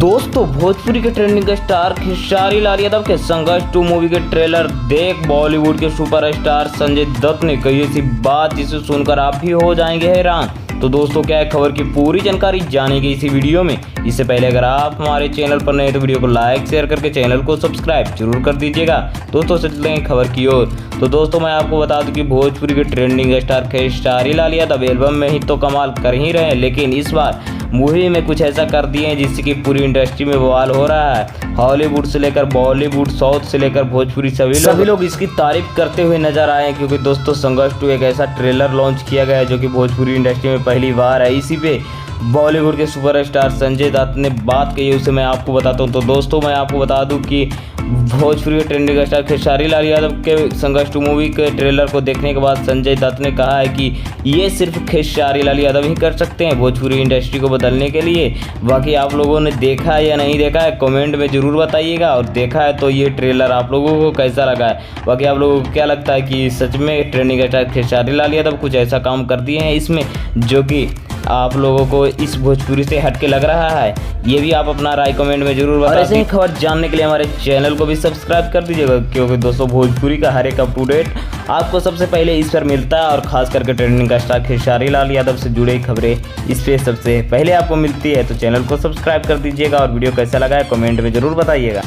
दोस्तों भोजपुरी के trending star Khesari Lal Yadav के संघर्ष 2 मूवी के ट्रेलर देख बॉलीवुड के सुपरस्टार संजय दत्त ने कही ऐसी बात जिसे सुनकर आप भी हो जाएंगे हैरान। तो दोस्तों क्या है खबर की पूरी जानकारी जानेगी इसी वीडियो में। इससे पहले अगर आप हमारे चैनल पर नए तो वीडियो को लाइक शेयर करके चैनल को सब्सक्राइब जरूर कर दीजिएगा। दोस्तों चलते हैं खबर की ओर। तो दोस्तों मैं आपको बता दूं कि भोजपुरी के trending star Khesari Lal Yadav album में ही तो कमाल कर ही रहे हैं, लेकिन इस बार मूवी में कुछ ऐसा कर दिए हैं जिससे कि पूरी इंडस्ट्री में बवाल हो रहा है। हॉलीवुड से लेकर बॉलीवुड, साउथ से लेकर भोजपुरी सभी लोग इसकी तारीफ करते हुए नजर आए हैं, क्योंकि दोस्तों संघर्ष 2 एक ऐसा ट्रेलर लॉन्च किया गया है जो कि भोजपुरी इंडस्ट्री में पहली बार है। इसी पे बॉलीवुड के सुपरस्टार संजय दत्त ने बात कही, उसे मैं आपको बताता हूँ। तो दोस्तों मैं आपको बता दूं कि भोजपुरी के ट्रेंडिंग स्टार खेसारी लाल यादव के संघर्ष 2 मूवी के ट्रेलर को देखने के बाद संजय दत्त ने कहा है कि ये सिर्फ खेसारी लाल यादव ही कर सकते हैं भोजपुरी इंडस्ट्री को बदलने के लिए। बाकी आप लोगों ने देखा है या नहीं देखा है कमेंट में ज़रूर बताइएगा, और देखा है तो ये ट्रेलर आप लोगों को कैसा लगा है। बाकी आप लोगों को क्या लगता है कि सच में ट्रेंडिंग स्टार खेसारी लाल यादव कुछ ऐसा काम कर दिए हैं इसमें जो कि आप लोगों को इस भोजपुरी से हटके लग रहा है? ये भी आप अपना राय कमेंट में जरूर बताइए। ऐसे ही खबर जानने के लिए हमारे चैनल को भी सब्सक्राइब कर दीजिएगा, क्योंकि दोस्तों भोजपुरी का हर एक अप टू डेट आपको सबसे पहले इस पर मिलता है, और खास करके ट्रेंडिंग का स्टार खेसारी लाल यादव से जुड़ी खबरें इस पर सबसे पहले आपको मिलती है। तो चैनल को सब्सक्राइब कर दीजिएगा, और वीडियो कैसा लगा है कमेंट में जरूर बताइएगा।